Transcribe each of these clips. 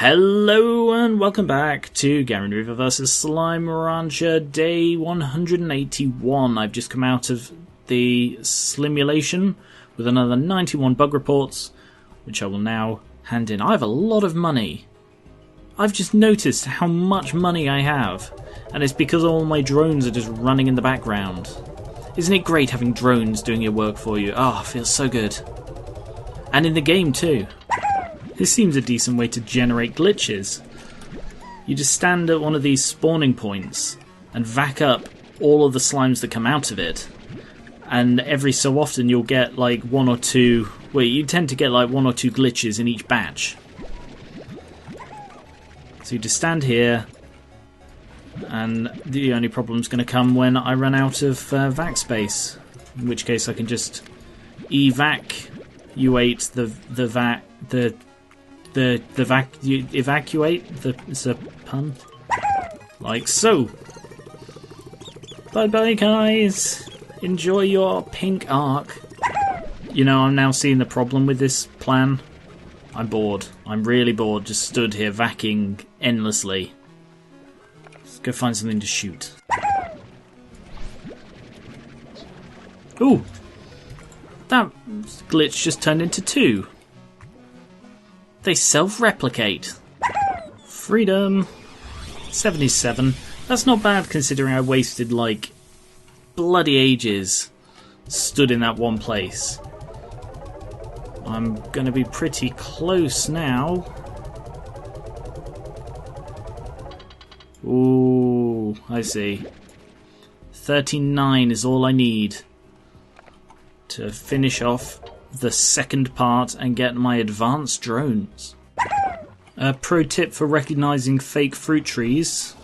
Hello and welcome back to Garen River vs Slime Rancher Day 181. I've just come out of the simulation with another 91 bug reports, which I will now hand in. I have a lot of money. I've just noticed how much money I have, and it's because all my drones are just running in the background. Isn't it great having drones doing your work for you? Oh, it feels so good. And in the game too. This seems a decent way to generate glitches. You just stand at one of these spawning points and vac up all of the slimes that come out of it. And every so often you'll get like one or two... Wait, you tend to get like one or two glitches in each batch. So you just stand here, and the only problem's going to come when I run out of vac space. In which case I can just evacuate it's a pun, like so. Bye bye guys, enjoy your pink arc. You know, I'm now seeing the problem with this plan. I'm bored, I'm really bored, just stood here vacuuming endlessly. Let's go find something to shoot. Ooh, that glitch just turned into two. They self-replicate. Freedom. 77. That's not bad considering I wasted like bloody ages stood in that one place. I'm going to be pretty close now. Ooh, I see. 39 is all I need to finish off the second part and get my advanced drones. A pro tip for recognizing fake fruit trees: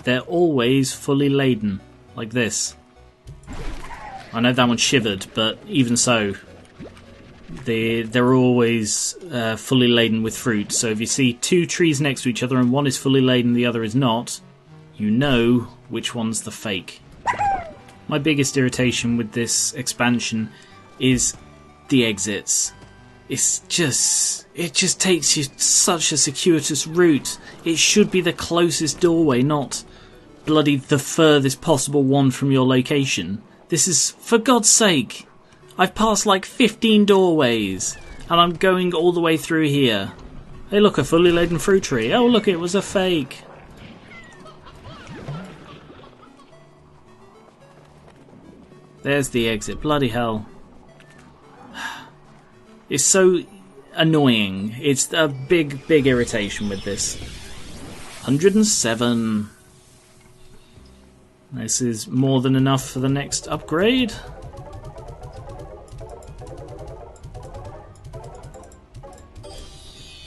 they're always fully laden, like this. I know that one shivered, but even so, they're always fully laden with fruit. So if you see two trees next to each other and one is fully laden, the other is not, you know which one's the fake. My biggest irritation with this expansion is the exits. It just takes you such a circuitous route. It should be the closest doorway, not bloody the furthest possible one from your location. This is, for God's sake, I've passed like 15 doorways and I'm going all the way through here. Hey look, a fully laden fruit tree. Oh look, it was a fake. There's the exit, bloody hell. It's so annoying. It's a big irritation with this. 107. This is more than enough for the next upgrade.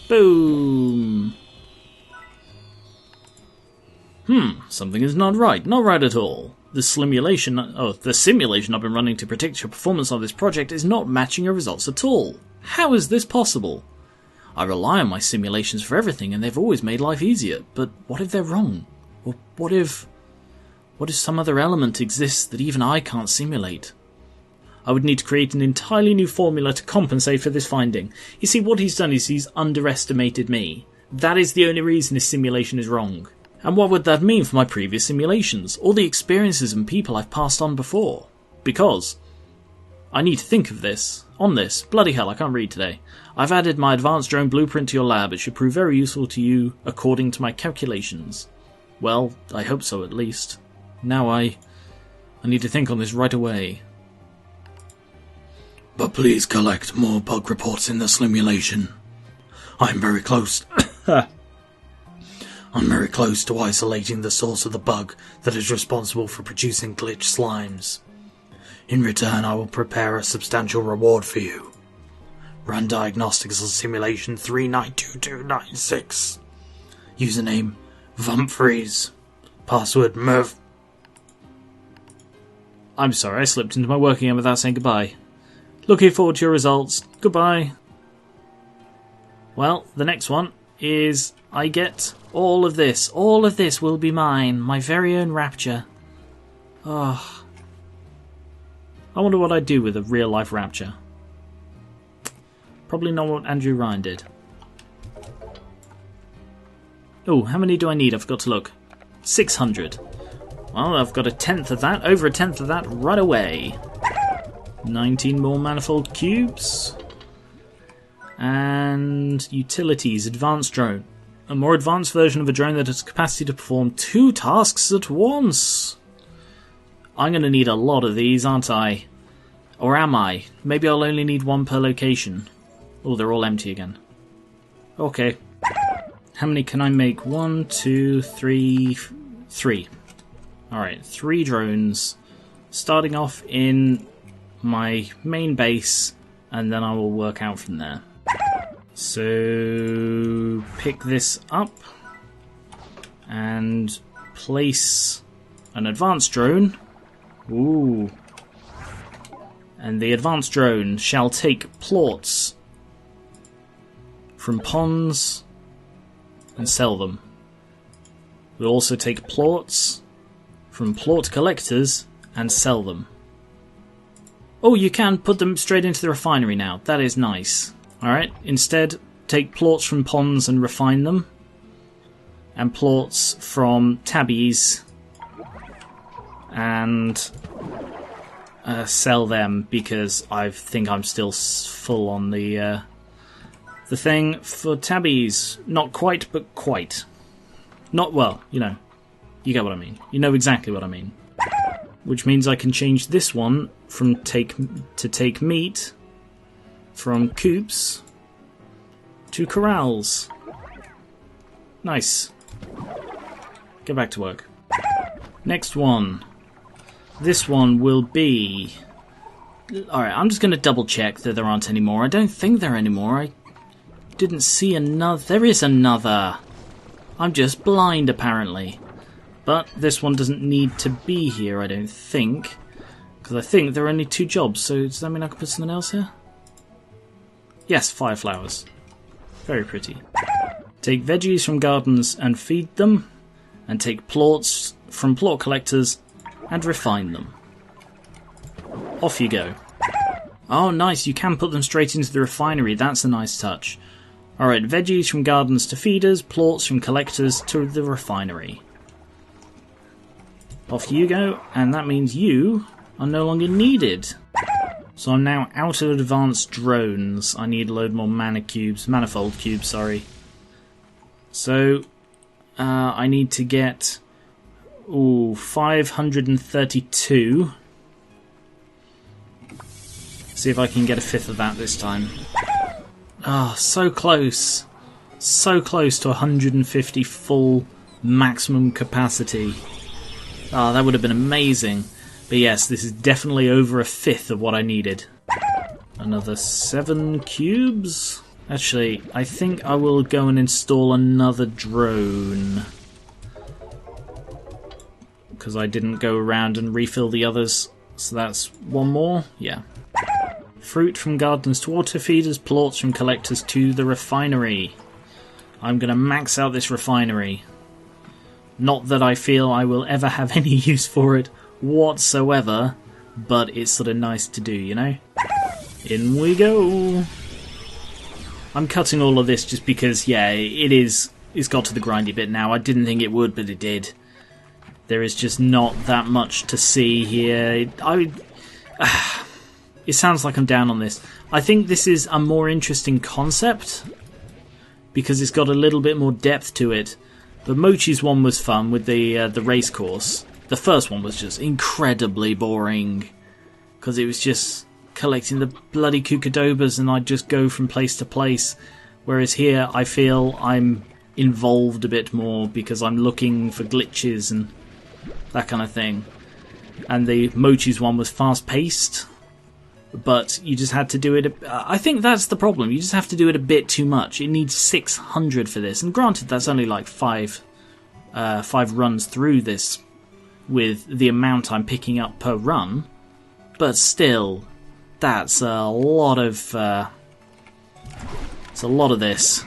Boom. Something is not right. Not right at all. The simulation I've been running to predict your performance on this project is not matching your results at all. How is this possible? I rely on my simulations for everything and they've always made life easier, but what if they're wrong? Or what if some other element exists that even I can't simulate? I would need to create an entirely new formula to compensate for this finding. You see, what he's done is he's underestimated me. That is the only reason this simulation is wrong. And what would that mean for my previous simulations? All the experiences and people I've passed on before? Because I need to think of this. On this. Bloody hell, I can't read today. I've added my advanced drone blueprint to your lab. It should prove very useful to you according to my calculations. Well, I hope so at least. Now I need to think on this right away. But please collect more bug reports in the simulation. I'm very close. I'm very close to isolating the source of the bug that is responsible for producing glitch slimes. In return, I will prepare a substantial reward for you. Run diagnostics on simulation 392296. Username Vumfries. Password Merv. I'm sorry, I slipped into my work again without saying goodbye. Looking forward to your results. Goodbye. Well, the next one is I get all of this. All of this will be mine. My very own rapture. Oh. I wonder what I'd do with a real-life rapture. Probably not what Andrew Ryan did. Oh, how many do I need? I forgot to look. 600. Well, I've got a tenth of that, over a tenth of that right away. 19 more manifold cubes. And utilities, advanced drone. A more advanced version of a drone that has capacity to perform 2 tasks at once. I'm going to need a lot of these, aren't I? Or am I? Maybe I'll only need 1 per location. Oh, they're all empty again. Okay. How many can I make? 1, 2, 3... 3. Alright, 3 drones. Starting off in my main base, and then I will work out from there. So, pick this up and place an advanced drone. Ooh. And the advanced drone shall take plorts from ponds and sell them. We'll also take plorts from plort collectors and sell them. Oh, you can put them straight into the refinery now. That is nice. Alright, instead, take plorts from ponds and refine them. And plorts from tabbies and sell them, because I think I'm still full on the thing for tabbies. Not quite, but quite. Not well, you know. You get what I mean. You know exactly what I mean. Which means I can change this one from take meat from coops to corrals. Nice. Get back to work. Next one. This one will be... Alright, I'm just going to double check that there aren't any more. I don't think there are any more. I didn't see another. There is another. I'm just blind, apparently. But this one doesn't need to be here, I don't think. Because I think there are only 2 jobs, so does that mean I can put something else here? Yes, 5 flowers. Very pretty. Take veggies from gardens and feed them. And take plorts from plort collectors and refine them. Off you go. Oh, nice, you can put them straight into the refinery. That's a nice touch. Alright, veggies from gardens to feeders, plorts from collectors to the refinery. Off you go, and that means you are no longer needed. So I'm now out of advanced drones. I need a load more manifold cubes, sorry. So, I need to get 532. See if I can get a fifth of that this time. Ah, so close. So close to 150 full maximum capacity. Ah, that would have been amazing. But yes, this is definitely over a fifth of what I needed. Another 7 cubes. Actually, I think I will go and install another drone. Because I didn't go around and refill the others. So that's 1 more. Yeah. Fruit from gardens to water feeders, plorts from collectors to the refinery. I'm going to max out this refinery. Not that I feel I will ever have any use for it whatsoever, but it's sort of nice to do, you know? In we go! I'm cutting all of this just because, yeah, it's got to the grindy bit now. I didn't think it would, but it did. There is just not that much to see here. It sounds like I'm down on this. I think this is a more interesting concept because it's got a little bit more depth to it. But Mochi's one was fun with the race course. The first one was just incredibly boring because it was just collecting the bloody Kukadobas and I'd just go from place to place. Whereas here I feel I'm involved a bit more because I'm looking for glitches and that kind of thing. And the Mochi's one was fast paced, but you just had to do it. I think that's the problem. You just have to do it a bit too much. It needs 600 for this, and granted, that's only like five runs through this with the amount I'm picking up per run. But still, that's a lot of. It's a lot of this.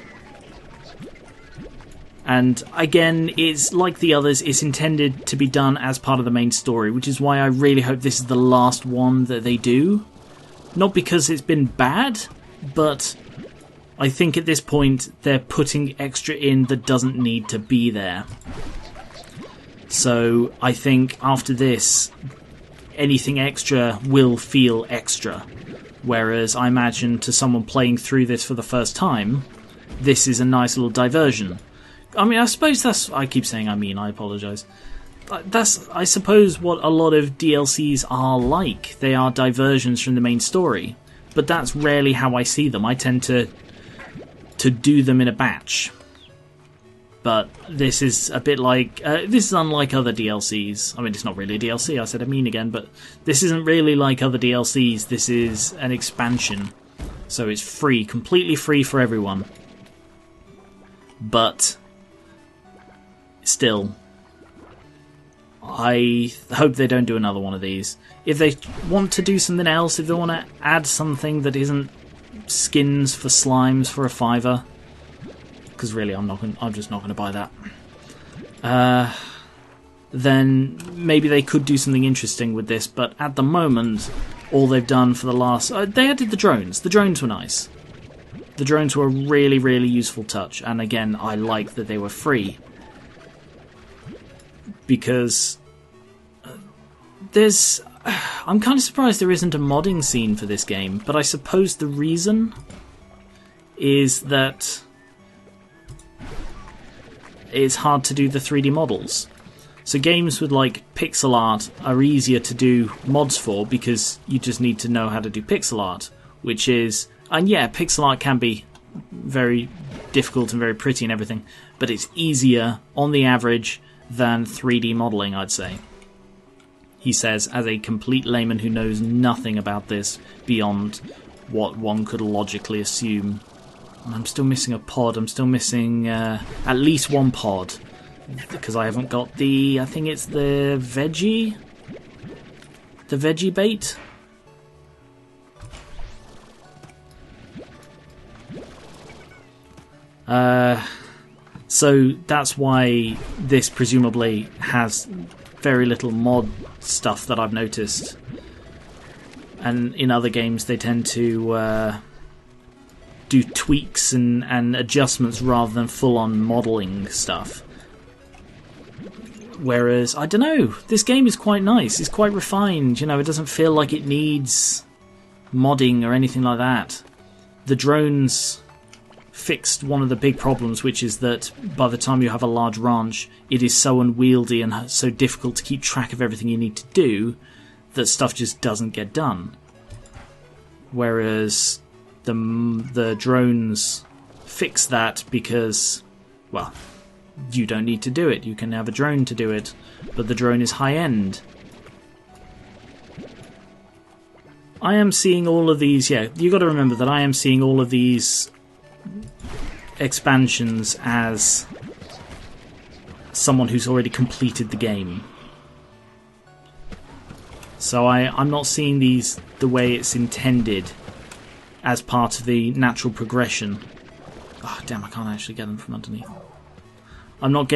And again, it's like the others, it's intended to be done as part of the main story, which is why I really hope this is the last one that they do. Not because it's been bad, but I think at this point they're putting extra in that doesn't need to be there. So I think after this, anything extra will feel extra. Whereas I imagine to someone playing through this for the first time, this is a nice little diversion. I mean, I suppose that's... I keep saying I apologise. That's, I suppose, what a lot of DLCs are like. They are diversions from the main story. But that's rarely how I see them. I tend to do them in a batch. But this is a bit like... this is unlike other DLCs. I mean, it's not really a DLC, I said again, but this isn't really like other DLCs. This is an expansion. So it's free, completely free for everyone. But still, I hope they don't do another one of these. If they want to do something else, if they want to add something that isn't skins for slimes for a $5, because really I'm just not going to buy that, then maybe they could do something interesting with this. But at the moment, all they've done for the last... they added the drones. The drones were nice. The drones were a really, really useful touch. And again, I like that they were free. Because there's... I'm kind of surprised there isn't a modding scene for this game. But I suppose the reason is that it's hard to do the 3D models. So games with like pixel art are easier to do mods for because you just need to know how to do pixel art, which is... And yeah, pixel art can be very difficult and very pretty and everything, but it's easier on the average than 3D modelling, I'd say. He says, as a complete layman who knows nothing about this beyond what one could logically assume. And I'm still missing a pod. I'm still missing at least one pod. Because I haven't got the... I think it's the veggie? The veggie bait? So that's why this presumably has very little mod stuff that I've noticed. And in other games they tend to do tweaks and adjustments rather than full-on modelling stuff. Whereas, I don't know, this game is quite nice. It's quite refined, you know, it doesn't feel like it needs modding or anything like that. The drones fixed one of the big problems, which is that by the time you have a large ranch, it is so unwieldy and so difficult to keep track of everything you need to do that stuff just doesn't get done. Whereas the drones fix that because, well, you don't need to do it. You can have a drone to do it, but the drone is high-end. I am seeing all of these, yeah, you got to remember that I am seeing all of these expansions as someone who's already completed the game. So I'm not seeing these the way it's intended as part of the natural progression. Oh, damn, I can't actually get them from underneath. I'm not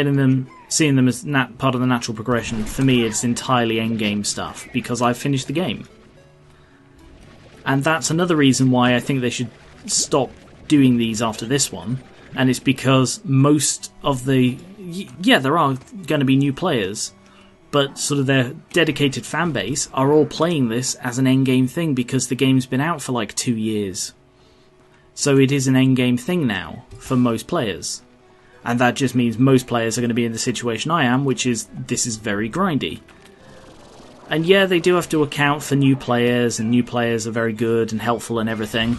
seeing them as part of the natural progression. For me, it's entirely endgame stuff, because I've finished the game. And that's another reason why I think they should stop doing these after this one, and it's because most of the... Yeah, there are going to be new players, but sort of their dedicated fan base are all playing this as an endgame thing because the game's been out for like 2 years. So it is an endgame thing now for most players. And that just means most players are going to be in the situation I am, which is this is very grindy. And yeah, they do have to account for new players, and new players are very good and helpful and everything.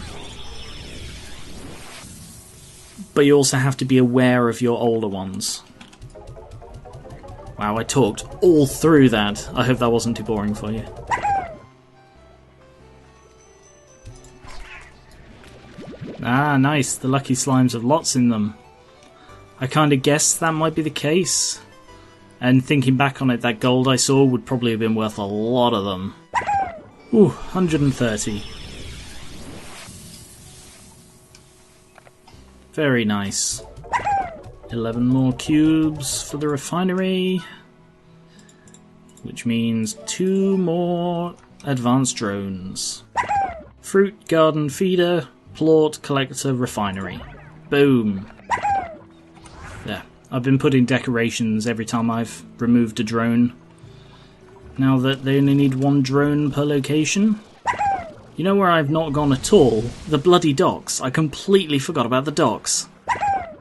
But you also have to be aware of your older ones. Wow, I talked all through that. I hope that wasn't too boring for you. Ah, nice. The lucky slimes have lots in them. I kind of guessed that might be the case. And thinking back on it, that gold I saw would probably have been worth a lot of them. Ooh, 130. Very nice. 11 more cubes for the refinery. Which means 2 more advanced drones. Fruit garden feeder Plort, collector, refinery. Boom. There. I've been putting decorations every time I've removed a drone. Now that they only need one drone per location. You know where I've not gone at all? The bloody docks. I completely forgot about the docks.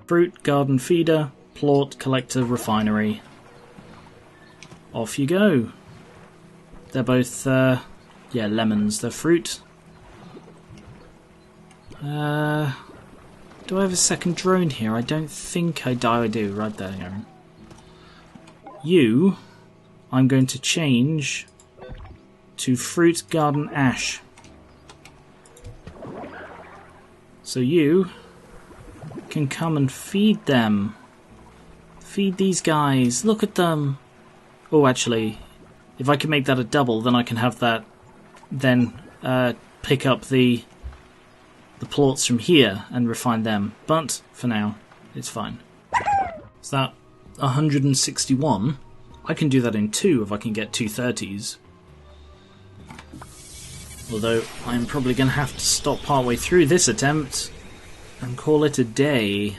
Fruit, garden feeder, plort, collector, refinery. Off you go. They're both, yeah, lemons. They're fruit. Do I have a second drone here? I don't think I do. Right there, Aaron. You, I'm going to change to fruit, garden, ash. So you can come and feed them. Feed these guys. Look at them. Oh, actually, if I can make that a double, then I can have that then pick up the plorts from here and refine them. But for now, it's fine. Is that 161? I can do that in 2 if I can get 230s. Although I'm probably going to have to stop partway through this attempt and call it a day.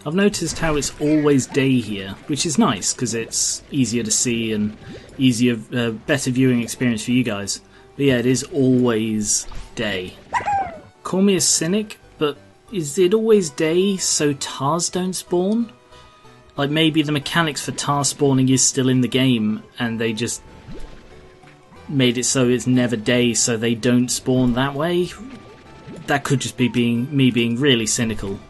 I've noticed how it's always day here, which is nice because it's easier to see and better viewing experience for you guys. But yeah, it is always day. Call me a cynic, but is it always day so TARs don't spawn? Like maybe the mechanics for TAR spawning is still in the game and they just made it so it's never day so they don't spawn that way? That could just be me being really cynical.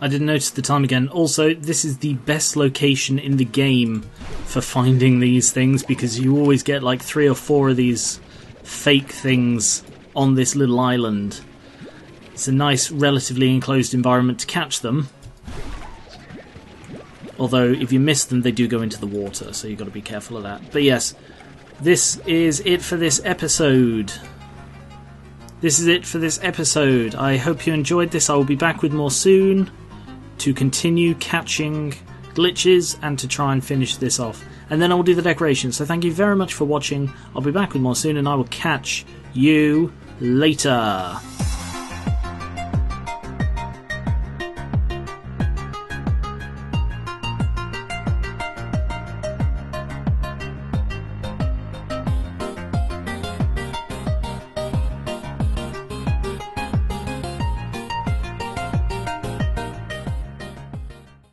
I didn't notice the time again. Also, this is the best location in the game for finding these things because you always get like 3 or 4 of these fake things on this little island. It's a nice, relatively enclosed environment to catch them. Although, if you miss them, they do go into the water, so you've got to be careful of that. But yes, this is it for this episode. I hope you enjoyed this. I will be back with more soon to continue catching glitches and to try and finish this off. And then I will do the decoration. So thank you very much for watching. I'll be back with more soon and I will catch you later.